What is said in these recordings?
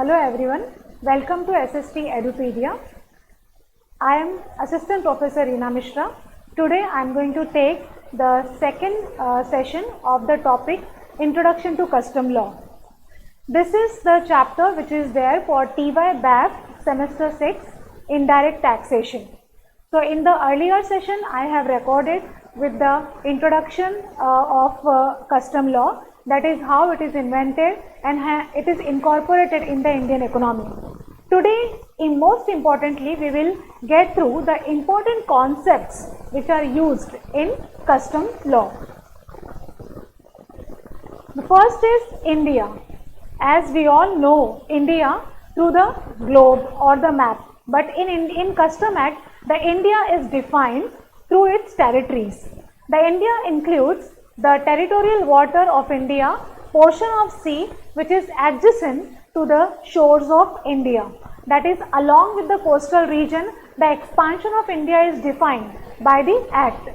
Hello everyone, welcome to SST Edupedia. I am Assistant Professor Reena Mishra. Today I am going to take the second session of the topic Introduction to Custom Law. This is the chapter which is there for TY BAF semester 6 Indirect Taxation. So in the earlier session I have recorded with the introduction of custom law, that is how it is invented and it is incorporated in the Indian economy. Today, most importantly, we will get through the important concepts which are used in custom law. The first is India. As we all know, India through the globe or the map, but in Custom Act, the India is defined through its territories. The India includes the territorial water of India, portion of sea which is adjacent to the shores of India. That is, along with the coastal region, the expansion of India is defined by the Act.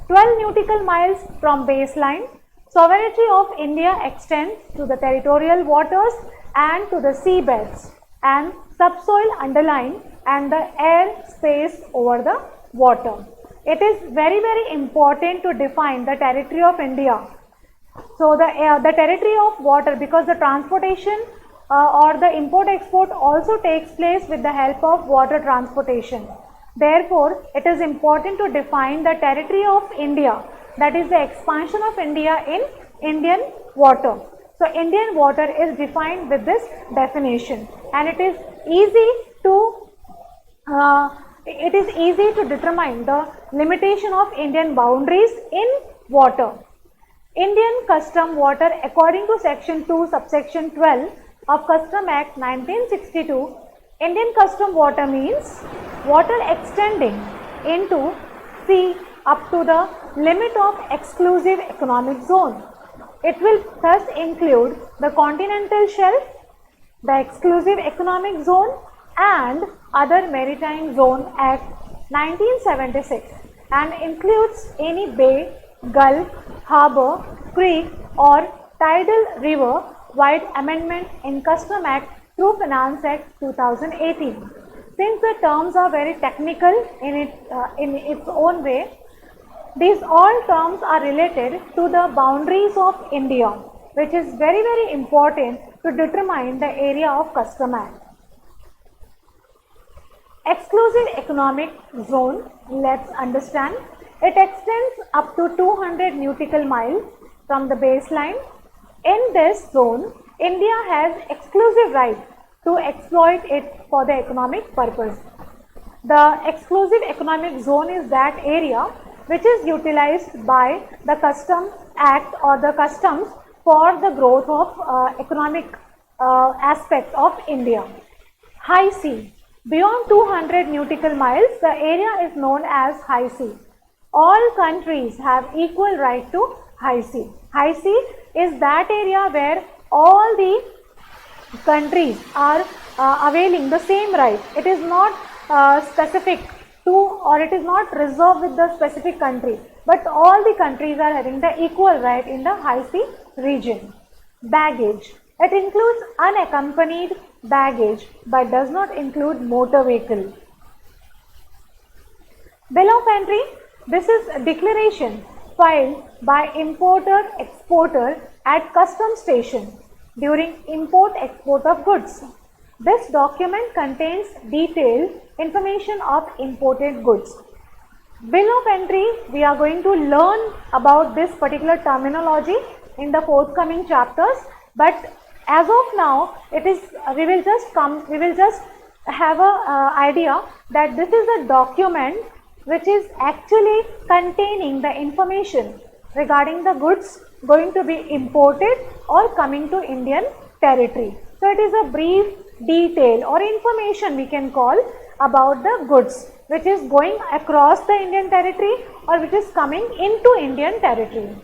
12 nautical miles from baseline. Sovereignty of India extends to the territorial waters and to the seabeds and subsoil underlying and the air space over the water. It is very important to define the territory of India. So the territory of water, because the transportation or the import-export also takes place with the help of water transportation. Therefore, it is important to define the territory of India, that is the expansion of India in Indian water. So Indian water is defined with this definition, and it is easy to determine the limitation of Indian boundaries in water. Indian custom water, according to section 2 subsection 12 of Custom Act 1962, Indian custom water means water extending into sea up to the limit of exclusive economic zone. It will thus include the continental shelf, the exclusive economic zone and other maritime zone Act 1976, and includes any bay, gulf, harbour, creek or tidal river wide amendment in Custom Act through Finance Act 2018. Since the terms are very technical in its own way, these all terms are related to the boundaries of India, which is very important to determine the area of Custom Act. Exclusive economic zone, let's understand. It extends up to 200 nautical miles from the baseline. In this zone, India has exclusive right to exploit it for the economic purpose. The exclusive economic zone is that area which is utilized by the Customs Act or the customs for the growth of economic aspect of India. High sea. Beyond 200 nautical miles, the area is known as high sea. All countries have equal right to high sea. High sea is that area where all the countries are availing the same right. It is not specific to, or it is not reserved with the specific country, but all the countries are having the equal right in the high sea region. Baggage. It includes unaccompanied baggage but does not include motor vehicle. Bill of entry. This is a declaration filed by importer-exporter at customs station during import-export of goods. This document contains detailed information of imported goods. Bill of entry, we are going to learn about this particular terminology in the forthcoming chapters, but as of now, we will just have a idea that this is a document which is actually containing the information regarding the goods going to be imported or coming to Indian territory. So it is a brief detail or information we can call about the goods which is going across the Indian territory or which is coming into Indian territory.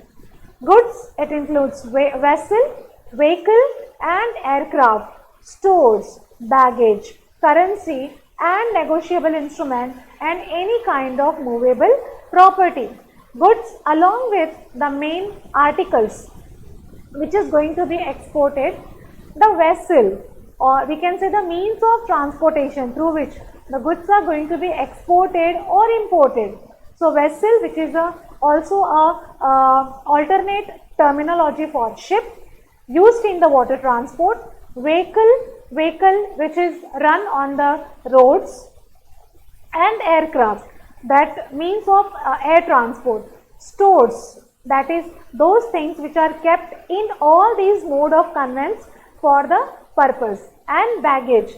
Goods, it includes vessel, vehicle and aircraft, stores, baggage, currency and negotiable instrument and any kind of movable property. Goods along with the main articles which is going to be exported, the vessel, or we can say the means of transportation through which the goods are going to be exported or imported. So vessel, which is also a alternate terminology for ship, used in the water transport. Vehicle which is run on the roads, and aircraft, that means of air transport. Stores, that is those things which are kept in all these mode of conveyance for the purpose. And baggage,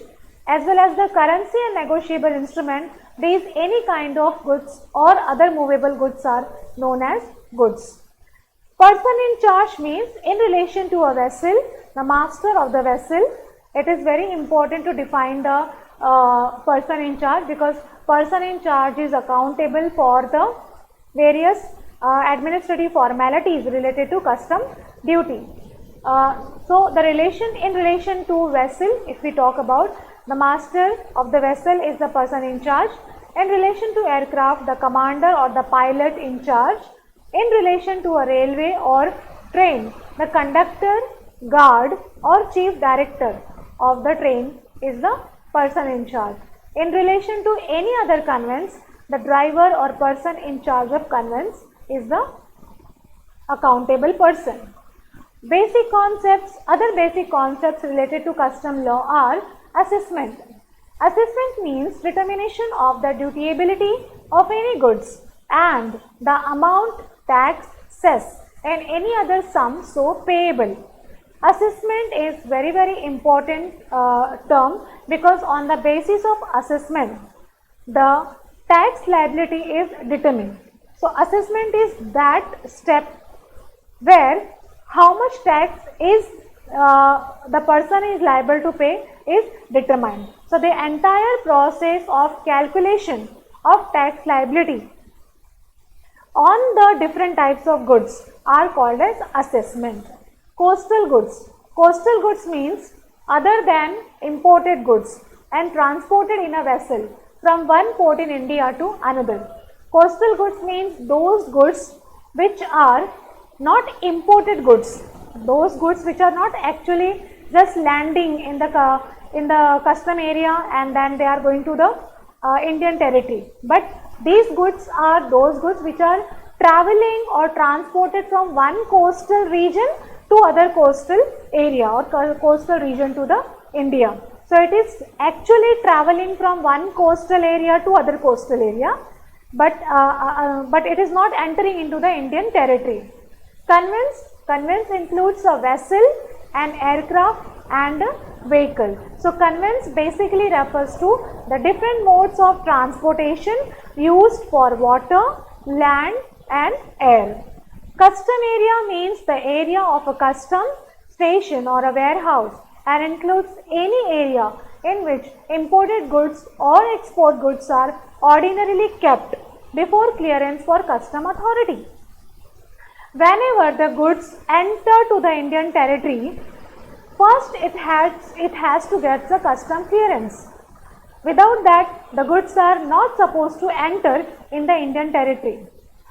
as well as the currency and negotiable instrument. These any kind of goods or other movable goods are known as goods. Person in charge means in relation to a vessel, the master of the vessel. It is very important to define the person in charge, because person in charge is accountable for the various administrative formalities related to custom duty. So the in relation to vessel, if we talk about, the master of the vessel is the person in charge. In relation to aircraft, the commander or the pilot in charge. In relation to a railway or train, the conductor, guard or chief director of the train is the person in charge. In relation to any other conveyance, the driver or person in charge of conveyance is the accountable person. Basic concepts, other basic concepts related to custom law are assessment. Assessment means determination of the dutiability of any goods and the amount, tax, cess and any other sum so payable. Assessment is very important term, because on the basis of assessment the tax liability is determined. So assessment is that step where how much tax is the person is liable to pay is determined. So the entire process of calculation of tax liability on the different types of goods are called as assessment. Coastal goods. Coastal goods means other than imported goods and transported in a vessel from one port in India to another. Coastal goods means those goods which are not imported goods, those goods which are not actually just landing in the custom area and then they are going to the Indian territory, but these goods are those goods which are traveling or transported from one coastal region to other coastal area or coastal region to the India. So it is actually traveling from one coastal area to other coastal area, but it is not entering into the Indian territory. Conveyance includes a vessel, an aircraft and a vehicle. So conveyance basically refers to the different modes of transportation used for water, land and air. Custom area means the area of a custom station or a warehouse and includes any area in which imported goods or export goods are ordinarily kept before clearance for custom authority. Whenever the goods enter to the Indian territory, first it has to get the custom clearance. Without that, the goods are not supposed to enter in the Indian territory.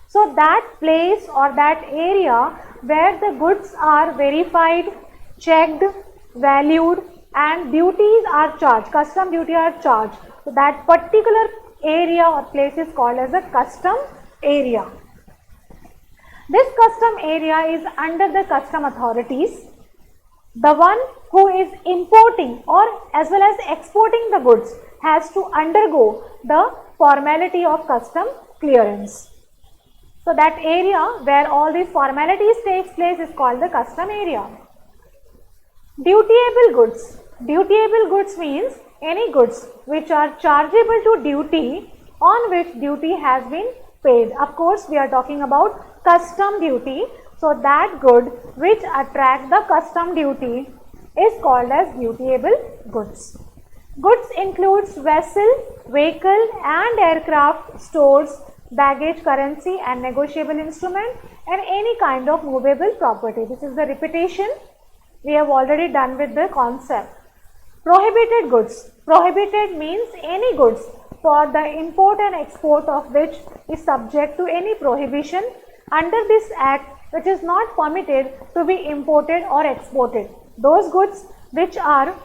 So that place or that area where the goods are verified, checked, valued and duties are charged, custom duty are charged. So that particular area or place is called as a custom area. This custom area is under the custom authorities. The one who is importing or as well as exporting the goods has to undergo the formality of custom clearance. So that area where all these formalities takes place is called the custom area. Dutiable goods. Dutiable goods means any goods which are chargeable to duty on which duty has been paid. Of course, we are talking about custom duty. So that good which attract the custom duty is called as dutiable goods. Goods includes vessel, vehicle and aircraft, stores, baggage, currency and negotiable instrument and any kind of movable property. This is the repetition. We have already done with the concept. Prohibited goods. Prohibited means any goods for the import and export of which is subject to any prohibition under this act, which is not permitted to be imported or exported. Those goods which are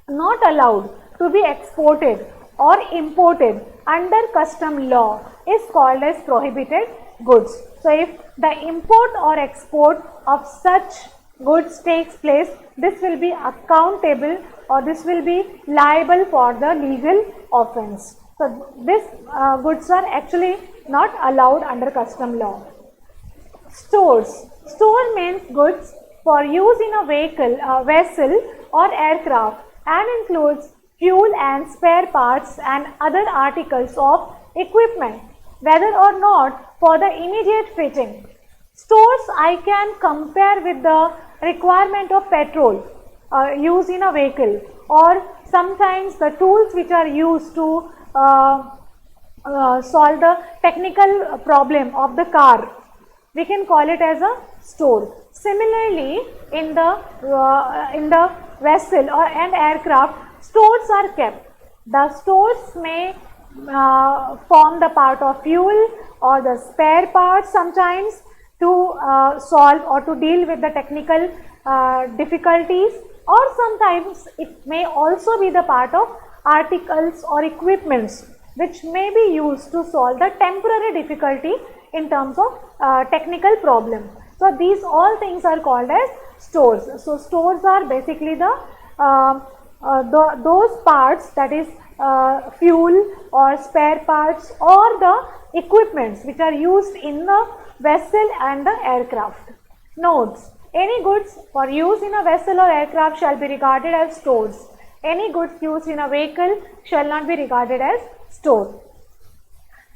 not allowed to be exported or imported under custom law is called as prohibited goods. So if the import or export of such goods takes place, this will be accountable, or this will be liable for the legal offense. So these goods are actually not allowed under custom law. Stores. Store means goods for use in a vehicle, vessel or aircraft, and includes fuel and spare parts and other articles of equipment, whether or not for the immediate fitting. Stores I can compare with the requirement of petrol used in a vehicle, or sometimes the tools which are used to solve the technical problem of the car. We can call it as a store. Similarly, in the vessel or and aircraft, stores are kept. The stores may form the part of fuel or the spare parts sometimes to solve or to deal with the technical difficulties, or sometimes it may also be the part of articles or equipments which may be used to solve the temporary difficulty in terms of technical problem. So these all things are called as stores. So stores are basically those parts, that is fuel or spare parts or the equipments which are used in the vessel and the aircraft. Notes: any goods for use in a vessel or aircraft shall be regarded as stores. Any goods used in a vehicle shall not be regarded as store.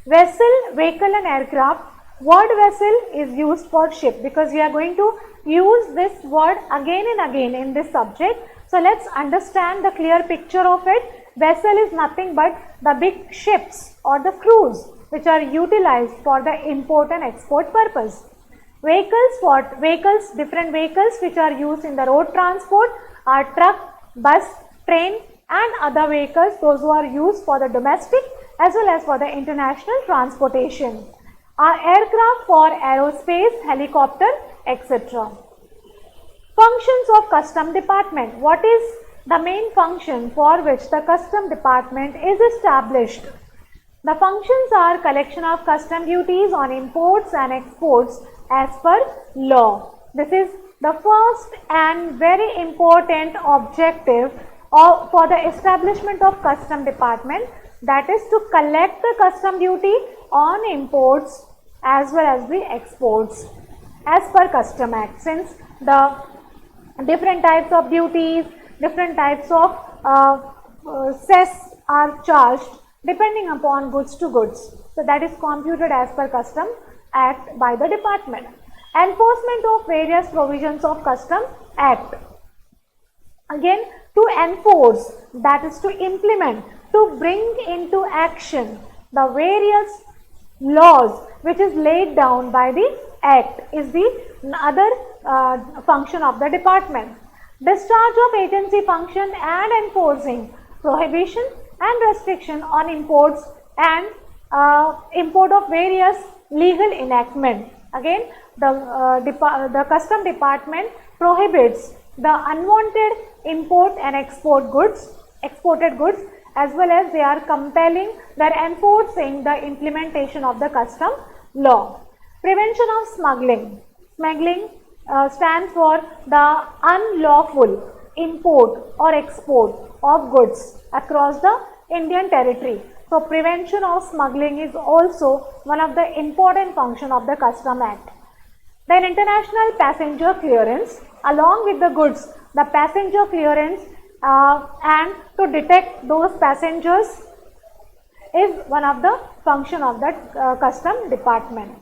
Vessel, vehicle and aircraft. Word vessel is used for ship, because we are going to use this word again and again in this subject. So let's understand the clear picture of it. Vessel is nothing but the big ships or the cruise which are utilized for the import and export purpose. Vehicles, what? Vehicles, different vehicles which are used in the road transport are truck, bus, train and other vehicles, those who are used for the domestic as well as for the international transportation. Are aircraft for aerospace, helicopter, etc. Functions of Custom Department. What is the main function for which the Custom Department is established? The functions are collection of custom duties on imports and exports as per law. This is the first and very important objective for the establishment of Custom Department, that is to collect the custom duty on imports as well as the exports as per Custom Act. Since the different types of duties, different types of cess are charged depending upon goods to goods. So that is computed as per Custom Act by the department. Enforcement of various provisions of Custom Act. Again, to enforce, that is to implement, to bring into action the various laws which is laid down by the Act is the other function of the department. Discharge of agency function and enforcing prohibition and restriction on imports and import of various legal enactment. Again, the Custom Department prohibits the unwanted import and exported goods, as well as they are compelling, they are enforcing the implementation of the custom law. Prevention of smuggling. Smuggling stands for the unlawful import or export of goods across the Indian territory. So prevention of smuggling is also one of the important functions of the Custom Act. Then international passenger clearance, along with the goods, the passenger clearance and to detect those passengers is one of the function of the Custom Department.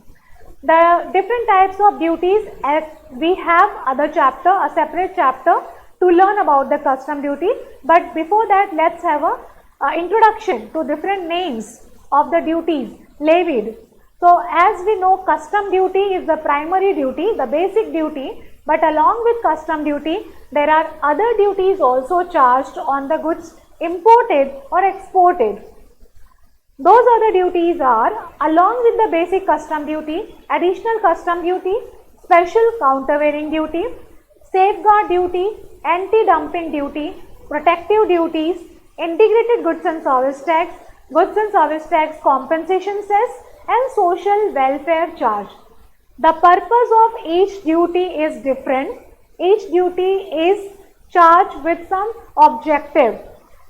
The different types of duties, as we have a separate chapter to learn about the custom duty, but before that let's have a introduction to different names of the duties levied. So as we know, custom duty is the primary duty, the basic duty, but along with custom duty there are other duties also charged on the goods imported or exported. Those other duties are, along with the basic custom duty, additional custom duty, special countervailing duty, safeguard duty, anti-dumping duty, protective duties, integrated goods and service tax, compensation cess, and social welfare charge. The purpose of each duty is different. Each duty is charged with some objective,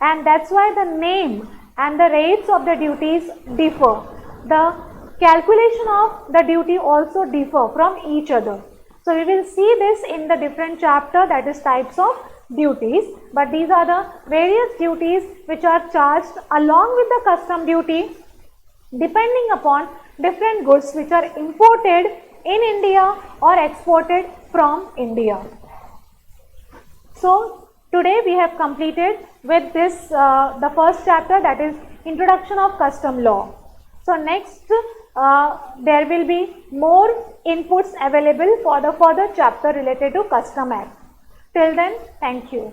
and that's why the name and the rates of the duties differ. The calculation of the duty also differ from each other. So we will see this in the different chapter, that is types of duties, but these are the various duties which are charged along with the custom duty depending upon different goods which are imported in India or exported from India. So today we have completed with this the first chapter, that is introduction of custom law. So next there will be more inputs available for the further chapter related to Custom Act. Till then, thank you.